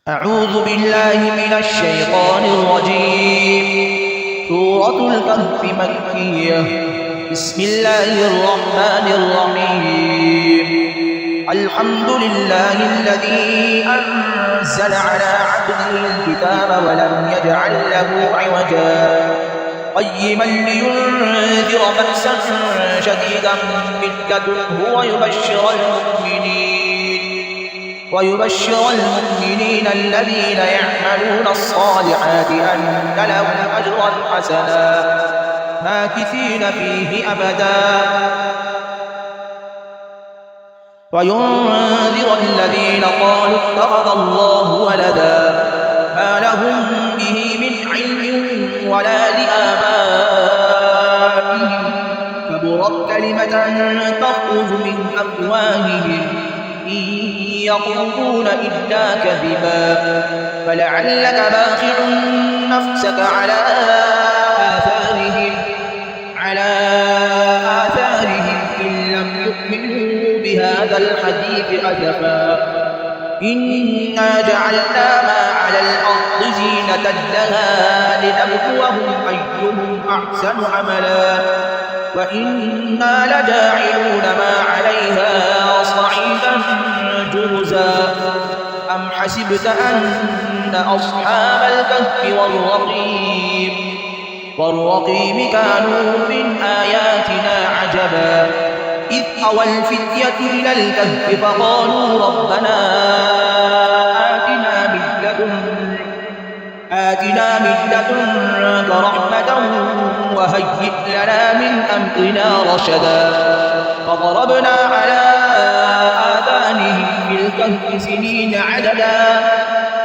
أعوذ بالله من الشيطان الرجيم. سورة الكهف مكية. بسم الله الرحمن الرحيم. الحمد لله الذي أنزل على عبده الكتاب ولم يجعل له عوجا قيما لينذر بأسا شديدا من لدنه ويبشر المؤمنين الذين يعملون الصالحات أن لهم أجرا حسنا ماكثين فيه أبدا وينذر الذين قالوا اتخذ الله ولدا ما لهم به من علم ولا لآبائهم كبرت كلمة تخرج من أفواههم إن يقولون إلا كذبا فلعلك باخع نفسك على آثارهم إن لم يؤمنوا بهذا الحديث أسفا إنا جعلنا ما على الأرض زينة لها لنبلوهم أيهم أحسن عملا وإنا لجاعلون ما عليها صعيدا جرزا أم حسبت أن أصحاب الكهف والرقيم كانوا من آياتنا عجبا إذ أوى الفتية إلى الكهف فقالوا ربنا آتنا من لدنك رحمة وهيئ لنا من أمرنا رشدا فضربنا على آذانهم في الكهف سنين عددا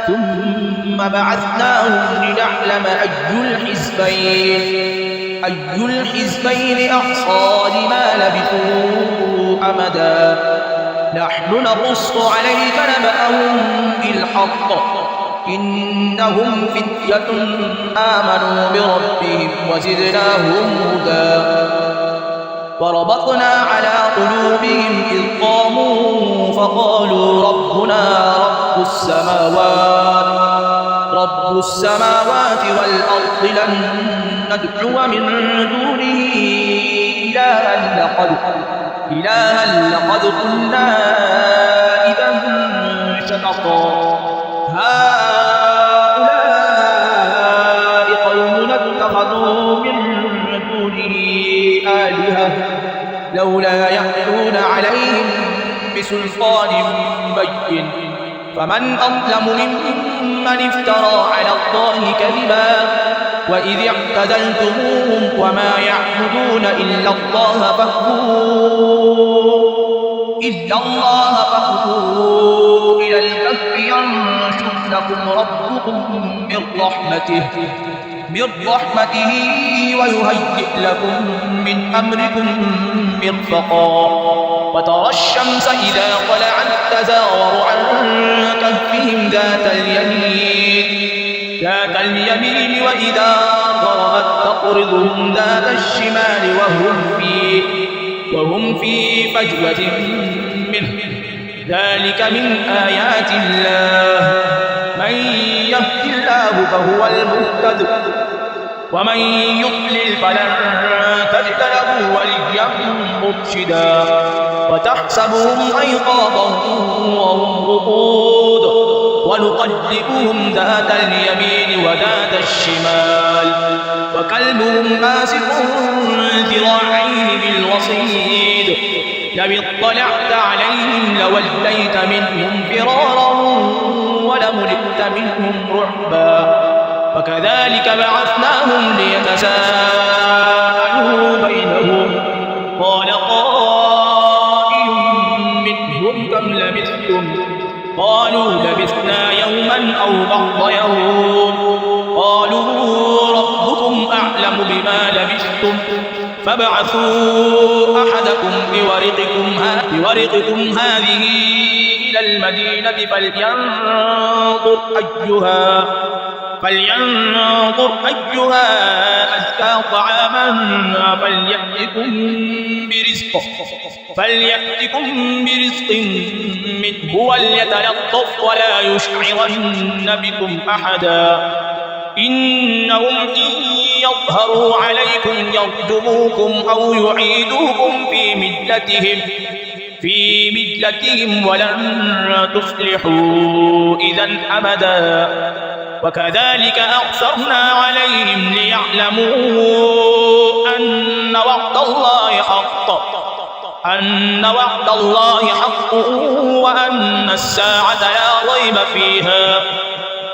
ثم بعثناهم لنعلم أي الحزبين أحصى لما لبثوا أمدا نحن نقص عليك نبأهم بالحق إنهم فتية آمنوا بربهم وزدناهم هدى وربطنا على قلوبهم إذ قاموا فقالوا ربنا رب السماوات والأرض لن ندعو من دونه إلها لقد قلنا إذا شططا هؤلاء قومنا اتخذوا من دونه آلهة لولا يأتون عليهم بسلطان بين فمن أظلم ممن افترى على الله كذبا وإذ اعتزلتموهم وما يعبدون إلا الله فاهدوا إلى الكهف ينشر لكم ربكم من رحمته ويهيئ لكم من أمركم مرفقا وترى الشمس إذا طلعت تزاور عن كهفهم ذات اليمين وإذا غربت تقرضهم ذات الشمال وهم في فجوة منه ذلك من آيات الله من يهد الله فهو المهتد ومن يضلل فلن تجد له وليا مرشدا وتحسبهم أيقاظا وهم رقود ونقلبهم ذات اليمين وذات الشمال وكلبهم باسط ذراعيه بالوصيد لو اطلعت عليهم لوليت منهم فرارا ولملئت منهم رعبا وكذلك بعثناهم ليتساءلوا بينهم قال قائل منهم كم لبثتم قالوا لبثنا يوما أو بعض يوم قالوا ربكم أعلم بما لبثتم فابعثوا أحدكم بورقكم هذه إلى المدينة فلينظر أيها أزكى طعاما فليأتكم برزق منه وليتلطف ولا يشعرن بكم أحدا إنهم إن يظهروا عليكم يرجموكم أو يعيدوكم في ملتهم ولن تفلحوا إذا أبدا وكذلك أعثرنا عليهم ليعلموا أن وعد الله حق وأن الساعة لا ريب فيها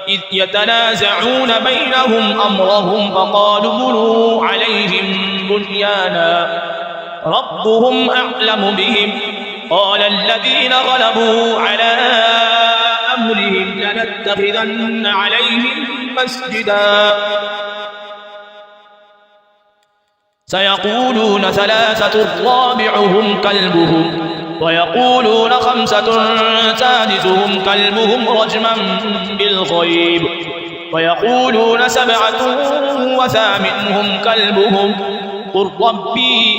إذ يتنازعون بينهم أمرهم فقالوا بنوا عليهم بنيانا ربهم أعلم بهم قال الذين غلبوا على أمرهم لنتخذن عليهم مسجدا سيقولون ثلاثة رابعهم كلبهم ويقولون خمسة سادسهم كلبهم رجما بالغيب ويقولون سبعة وثامنهم كلبهم قل ربي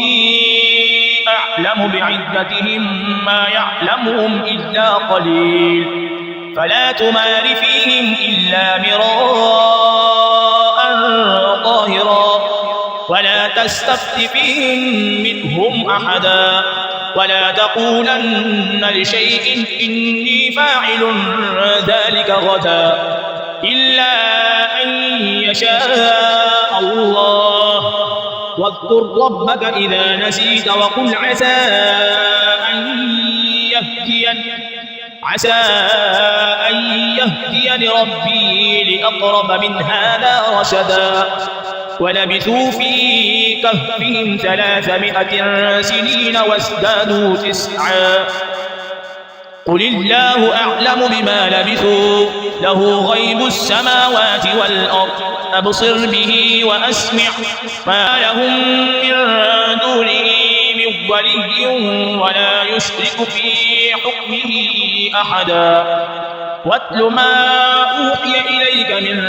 أعلم بعدتهم ما يعلمهم إلا قليل فلا تمار فيهم إلا مراء ظاهرا ولا تستفت فيهم منهم أحدا ولا تقولن لشيء إني فاعل ذلك غدا إلا أن يشاء الله واذكر ربك إذا نسيت وقل عسى أن يهديني ربي لأقرب من هذا رشدا ولبثوا في كهفهم 300 سنين وازدادوا 9 قل الله أعلم بما لبثوا له غيب السماوات والأرض أبصر به وأسمع ما لهم من دونه من ولي ولا يشرك في حكمه أحدا واتل ما أوحي إليك من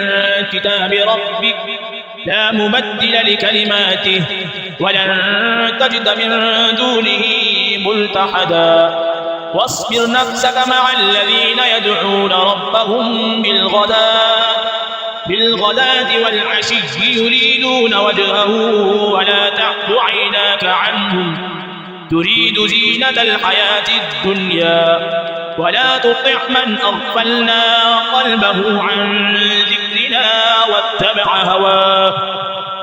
كتاب ربك لا مبدل لكلماته ولن تجد من دونه ملتحدا واصبر نفسك مع الذين يدعون ربهم بالغداة والعشي يريدون وجهه ولا تعد عيناك عنهم تريد زينة الحياة الدنيا ولا تطع من أغفلنا قلبه عن ذكرنا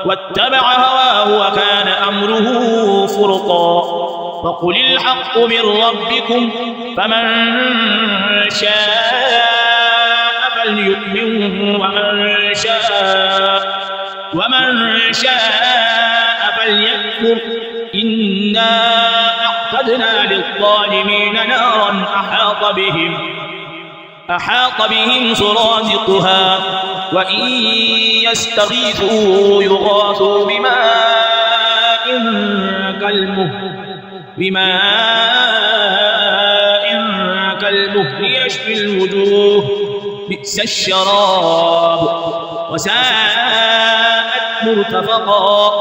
واتبع هواه وكان أمره فرطا فقل الحق من ربكم فمن شاء فليؤمن ومن شاء فليكفر إنا أعتدنا للظالمين نارا أحاط بهم سرادقها وإن يستغيثوا يغاثوا بماء كالمهل يشفي الوجوه بئس الشراب وساءت مرتفقا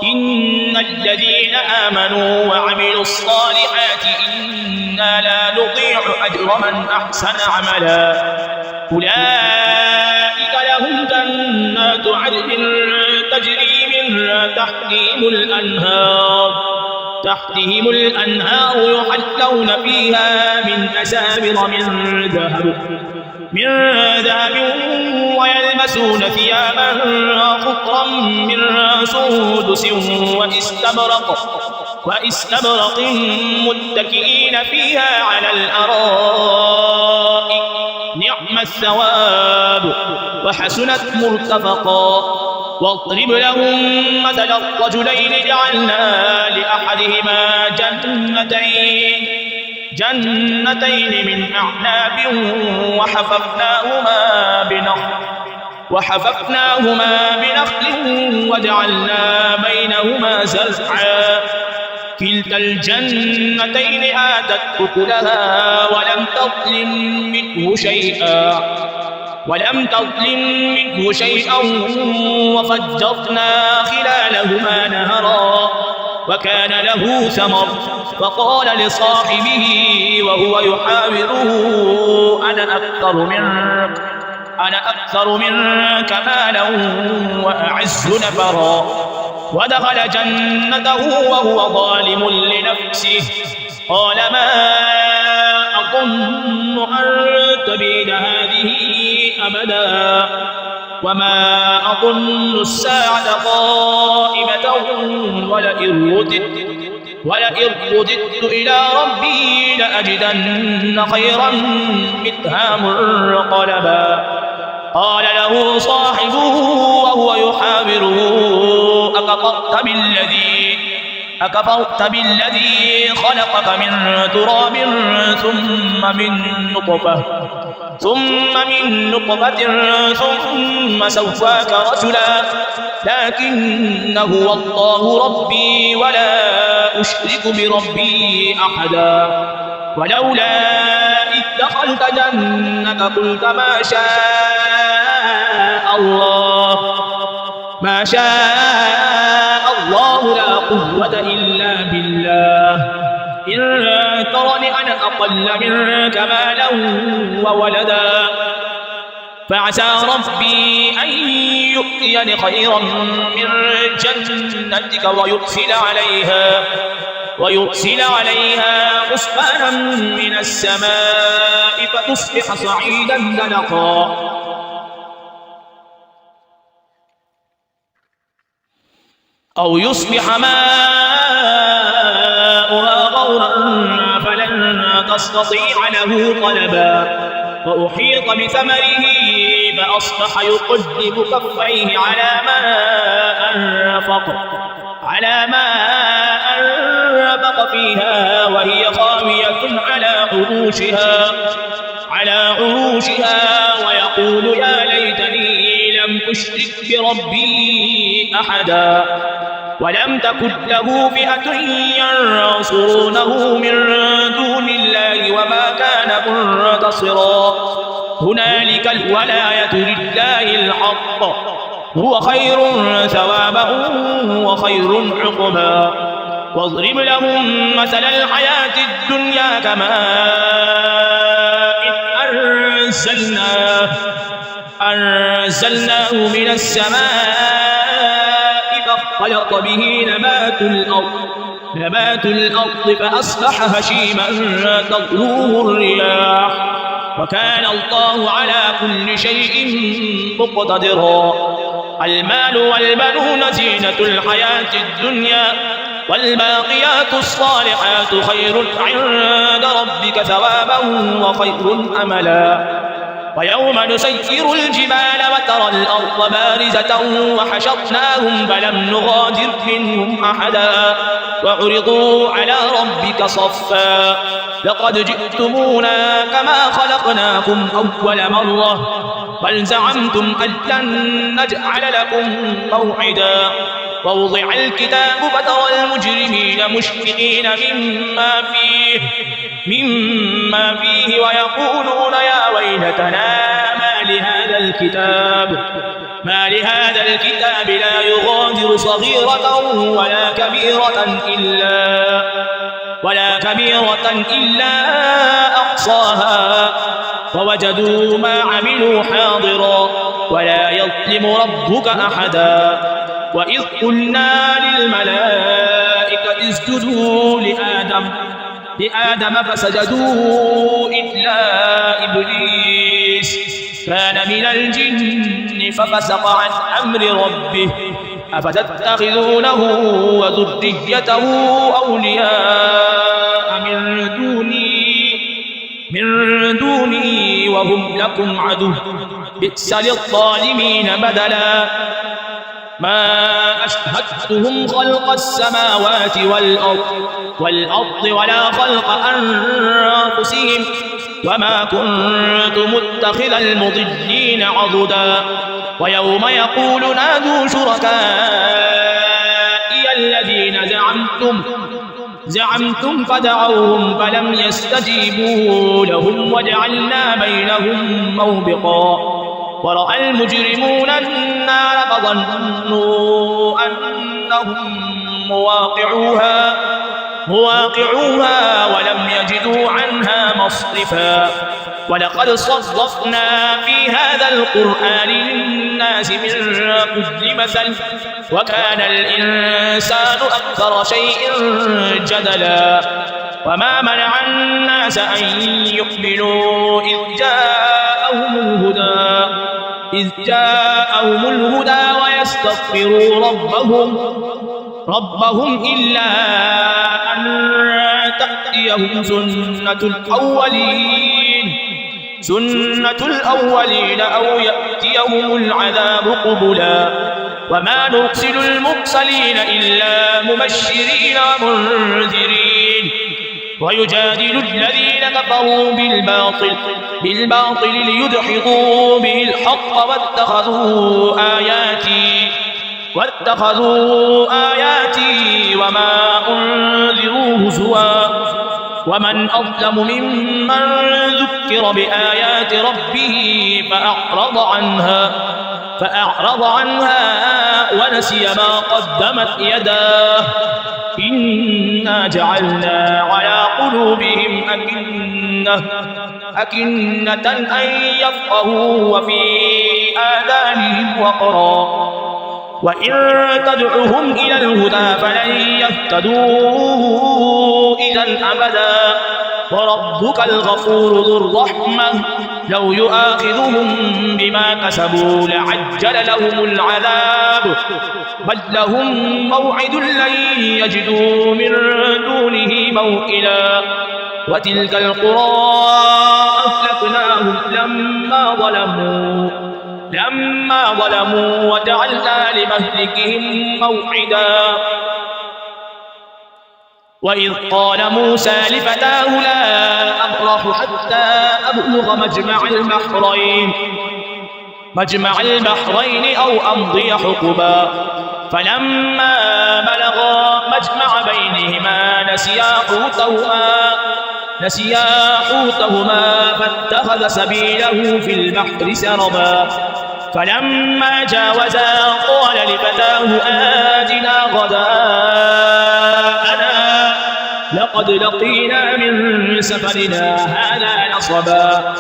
إن الذين آمنوا وعملوا الصالحات إنا لا نضيع أجر من أحسن عملا أولئك لهم جنات عدن تجري من تحتهم الأنهار يحلون فيها من أساور من ذهب ويلبسون ثيابا خضرا من سندس واستبرق متكئين فيها على الأرائك نعم الثواب وحسنت مرتفقا واضرب لهم مثل الرجلين جعلنا لأحدهما جنتين من أعناب وحففناهما بنخل وجعلنا بينهما زرعا كلتا الجنتين آتت أكلها ولم تظلم منه شيئا ولم تظلم منه شيئا وفجرنا خلالهما نهرا وكان له ثمر فقال لصاحبه وهو يحاوره أنا أكثر منك مالا وأعز نفرا ودخل جنته وهو ظالم لنفسه قال ما أظن أن تبيد هذه أبدا وما أظن الساعة قائمة ولئن رددت إلى ربي لأجدن خيرا منها منقلبا قال له صاحبه وهو يحاوره أكفرت بالذي خلقك من تراب ثم من نطفة ثم سواك رجلا لكن هو الله ربي ولا أشرك بربي أحدا ولولا إذ دخلت جنتك قلت ما شاء الله لا قوة إلا بالله إن ترني أنا أقل منك مالا وولدا فعسى ربي أن يؤتيني خيرا من جنتك ويرسل عليها حسبانا من السماء فتصبح صعيدا زلقا أو يصبح ماؤها غورا فلن تستطيع له طلبا وأحيط بثمره فأصبح يقلب كفيه على ما أنفق فيها وهي خاوية على عروشها ويقول يا ليتني لم أشرك بربي أحدا ولم تكن له فئة ينصرونه من دون الله وما كان منتصرا هنالك الولاية لله الحق هو خير ثوابا وخير عقبا واضرب لهم مثل الحياة الدنيا كماء أنزلناه من السماء فاختلط به نبات الأرض فأصبح هشيما تذروه الرياح وكان الله على كل شيء مقتدرا المال والبنون زينة الحياة الدنيا والباقيات الصالحات خير عند ربك ثوابا وخير أملا ويوم نسير الجبال وترى الأرض بارزة وحشرناهم فلم نغادر منهم أحدا وعرضوا على ربك صفا لقد جئتمونا كما خلقناكم أول مرة بل زعمتم أن لن نجعل لكم موعدا ووضع الكتاب فترى المجرمين مشفقين مما فيه ويقولون يا ويلتنا ما لهذا الكتاب لا يغادر صغيرة ولا كبيرة إلا أحصاها ووجدوا ما عملوا حاضرا ولا يظلم ربك أحدا وإذ قلنا للملائكة اسجدوا لآدم فسجدوا إلا إبليس كان من الجن ففسق عن أمر ربه أفتتخذونه وذريته أولياء من دوني وهم لكم عدو بئس للظالمين بدلا ما أشهدتهم خلق السماوات والأرض ولا خلق أنفسهم وما كنت متخذ المضلين عضدا ويوم يقول نادوا شركائي الذين زعمتم فدعوهم فلم يستجيبوا لهم وجعلنا بينهم موبقا ورأى المجرمون النار فظنوا أنهم مواقعوها ولم يجدوا عنها مصرفا ولقد صرفنا في هذا القرآن للناس من كل مثل وكان الإنسان أكثر شيء جدلا وما منع الناس أن يؤمنوا إذ جاءهم الهدى ويستغفروا ربهم إلا أن تأتيهم سنة الأولين أو يأتيهم العذاب قبلا وما نرسل المرسلين إلا مبشرين ومنذرين ويجادل الذين كفروا بالباطل ليدحضوا به الحق واتخذوا آياتي وما أنذروا هزوا ومن أظلم ممن ذكر بآيات ربه فأعرض عنها ونسي ما قدمت يداه إنا جعلنا على قلوبهم أكنة أن يفقهوا وفي آذانهم وقرا وإن تدعهم إلى الهدى فلن يهتدوا إذا أبدا وربك الغفور ذو الرحمة لو يؤاخذهم بما كسبوا لعجل لهم العذاب بل لهم موعد لن يجدوا من دونه موئلا وتلك القرى أهلكناهم لما ظلموا وجعلنا لمهلكهم موعدا وإذ قال موسى لفتاه لا أبرح حتى أبلغ مجمع البحرين أو أمضي حقبا فلما بلغا مجمع بينهما نسيا حوتهما فاتخذ سبيله في البحر سربا فلما جاوزا قال لفتاه آتنا غداءنا لقد لقينا من سفرنا هذا نصبا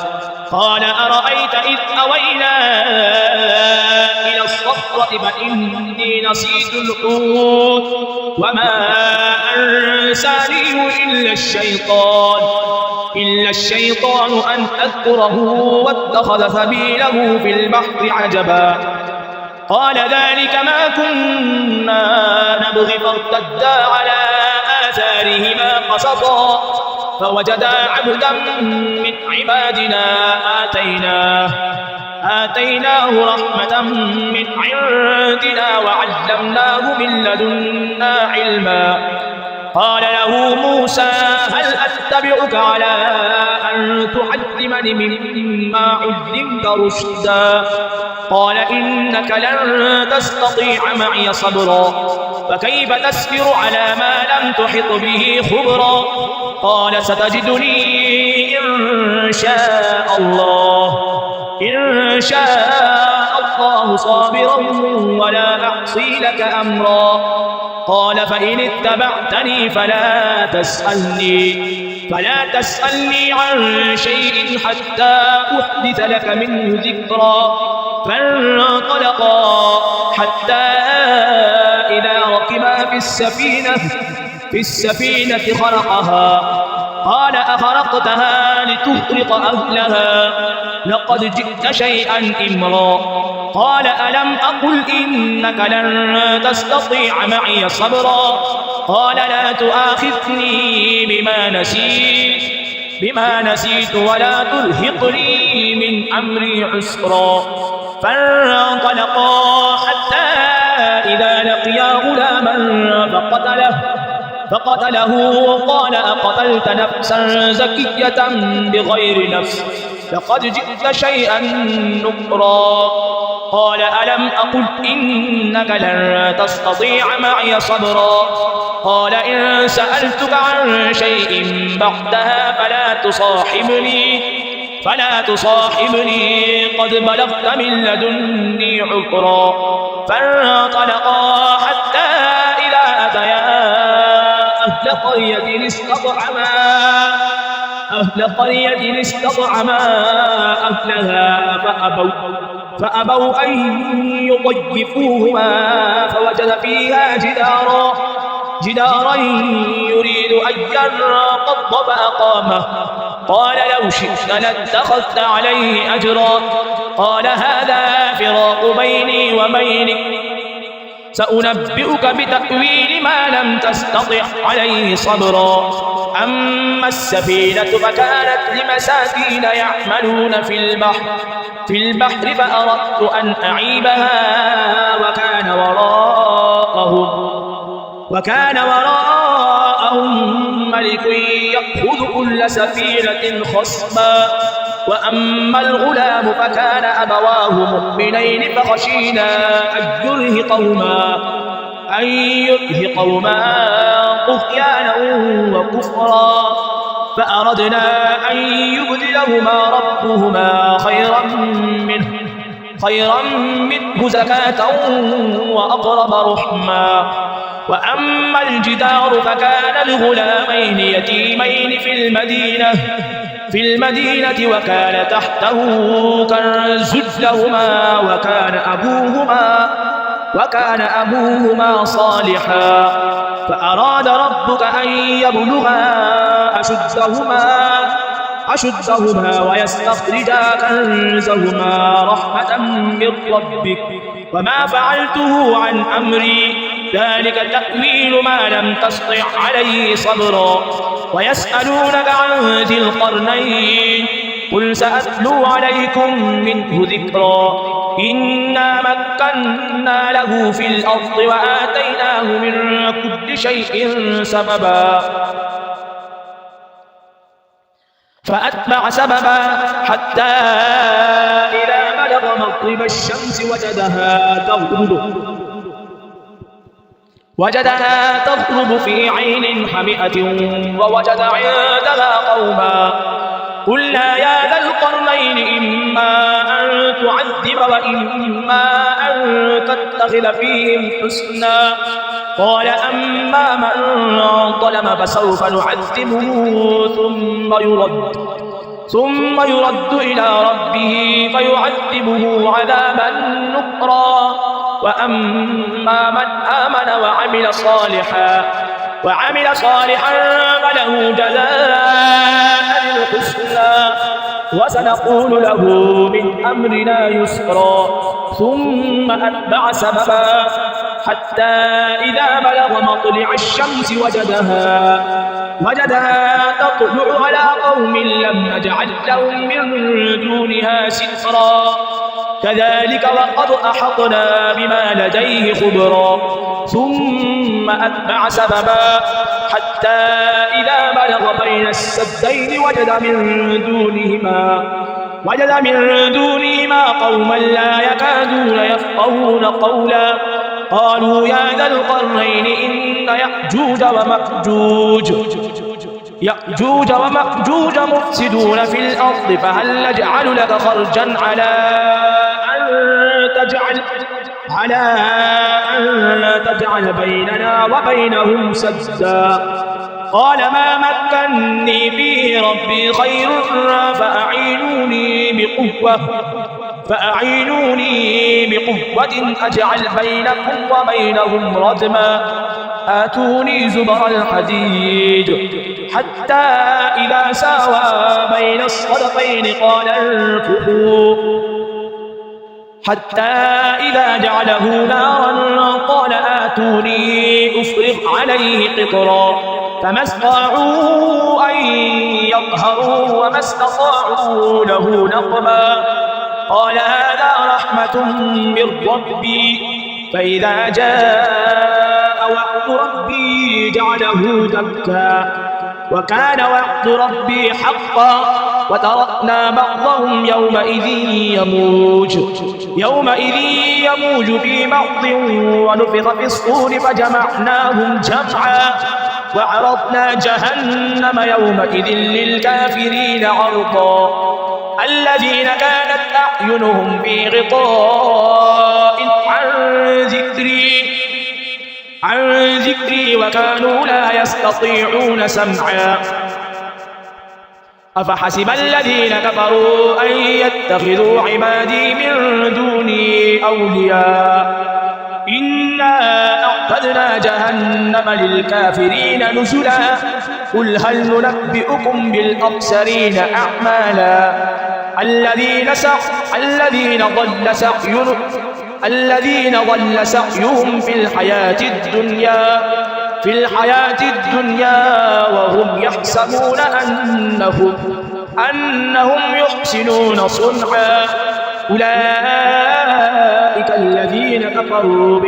قال أرأيت إذ أوينا إلى الصخرة فإني نسيت الحوت وما أنسانيه إلا الشيطان أن أذكره واتخذ سبيله في البحر عجبا قال ذلك ما كنا نبغي فارتدا على آثارهما قصصا فوجدا عبدا من عبادنا آتيناه رحمة من عندنا وعلمناه من لدنا علما قال له موسى هل أتبعك على أن تعلمني مما علمت رشدا قال إنك لن تستطيع معي صبرا فكيف تصبر على ما لم تحط به خبرا قال ستجدني إن شاء الله صابرا ولا أعصي لك أمرا قال فإن اتبعتني فلا تسألني عن شيء حتى أحدث لك منه ذكرا فانطلقا حتى إذا ركبا في السفينة خرقها قال أخرقتها لتغرق أهلها لقد جئت شيئا إمرا قال ألم أقل إنك لن تستطيع معي صبرا قال لا تؤاخذني بما نسيت ولا ترهقني من أمري عسرا فانطلقا حتى إذا لقيا غلاما فقتله قال أقتلت نفسا زكية بغير نفس لقد جئت شيئا نكرا قال ألم أقل إنك لن تستطيع معي صبرا قال إن سألتك عن شيء بعدها فلا تصاحبني قد بلغت من لدني عذرا. فانطلقا حتى إذا أتيا أهل قرية استطعما أهلها فأبوا أن يضيفوهما فوجد فيها جدارا يريد أن ينقض فأقامه. قال لو شئت لاتخذت عليه أجرا. قال هذا فراق بيني وبينك سأنبئك بتأويل ما لم تستطع عليه صبرا. أما السفينة فكانت لمساكين يعملون في البحر فأردت أن أعيبها وكان وراءهم ملك يأخذ كل سفينة خصبا. وأما الغلام فكان أبواه مؤمنين فخشينا أن يرهقهما طغيانا وكفرا. فأردنا أن يبدلهما ربهما خيرا منه زكاة وأقرب رحما. وأما الجدار فكان لغلامين يتيمين في المدينة وكان تحته كنز لهما وكان أبوهما صالحا. فأراد ربك أن يبلغا أشدهما ويستخرجا كنزهما رحمة من ربك وما فعلته عن أمري ذلك تأويل ما لم تسطع عليه صبرا. ويسألونك عن ذي القرنين قل سأتلو عليكم منه ذكرا. إنا مكنا له في الأرض وآتيناه من كل شيء سببا. فأتبع سببا حتى إذا بلغ مغرب الشمس وجدها تغرب في عين حمئة ووجد عندها قوما. قلنا يا ذا القرنين إما أن تعذب وإما أن تتخذ فيهم حسنا. قال أما من ظلم فسوف نعذبه ثم يرد إلى ربه فيعذبه عذابا نكرا. وأما من آمن وعمل صالحا فله جزاء الحسنى وسنقول له من أمرنا يسرا. ثم أتبع سببا حتى إذا بلغ مطلع الشمس وجدها تطلع على قوم لم نجعل لهم من دونها سترا. كذلك وقد أحطنا بما لديه خبرا. ثم أتبع سببا حتى إذا بلغ بين السدين وجد من دونهما قوما لا يكادون يفقهون قولا. قالوا يا ذا القرنين إن يأجوج ومأجوج مفسدون في الأرض فهل نجعل لك خرجا على أن تجعل بيننا وبينهم سدا. قال ما مكني فيه ربي خير فأعينوني بقوة أجعل بينكم وبينهم ردما. آتوني زبر الحديد حتى إذا ساوى بين الصدفين قال انفخوا حتى إذا جعله نارا قال آتوني أفرغ عليه قطرا. فما استطاعوا أن يظهروا وما استطاعوا له نقبا. قال هذا رحمة من ربي فإذا جاء وعد ربي جعله دكا وكان وعد ربي حقا. وتركنا بعضهم يومئذ يموج في بعض ونفخ في الصور فجمعناهم جمعا. وعرضنا جهنم يومئذ للكافرين عرضا. الذين كانت أعينهم في غطاء عن ذكري وكانوا لا يستطيعون سمعا أفحسب الذين كفروا أن يتخذوا عبادي من دوني أولياء إنا أعتدنا جهنم للكافرين نزلا قل هل ننبئكم بالأخسرين أعمالا الذين ضل سعيهم في الحياة الدنيا وهم يحسبون أنهم يحسنون صنعا أولئك الذين كفروا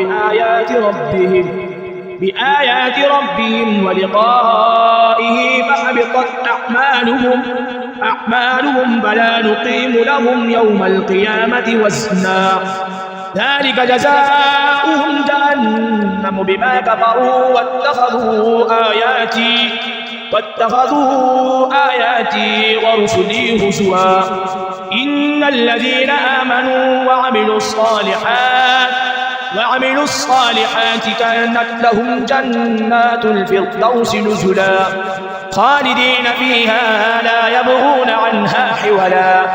بآيات ربهم ولقائه فحبطت أعمالهم فلا نقيم لهم يوم القيامة وزنا ذلك جزاؤهم جهنم بما كفروا واتخذوا آياتي ورسلي هزوا إن الذين آمنوا وعملوا الصالحات كانت لهم جنات الفردوس نزلا خالدين فيها لا يبغون عنها حولا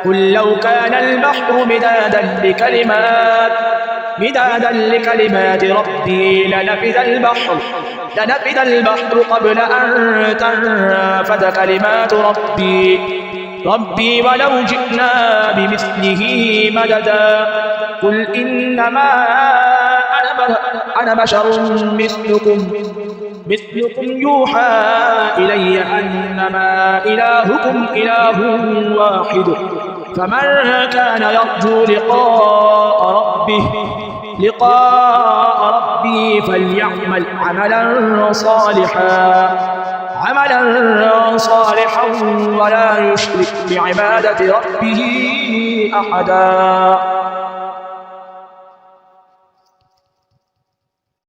قل لو كان البحر مدادا لكلمات ربي لنفد البحر قبل أن تنفد كلمات ربي ولو جئنا بمثله مددا قل إنما أنا بشر مثلكم يوحى إلي أنما إلهكم إله واحد فمن كان يرجو لقاء ربه فليعمل عملا صالحا ولا يشرك بعبادة ربه أحدا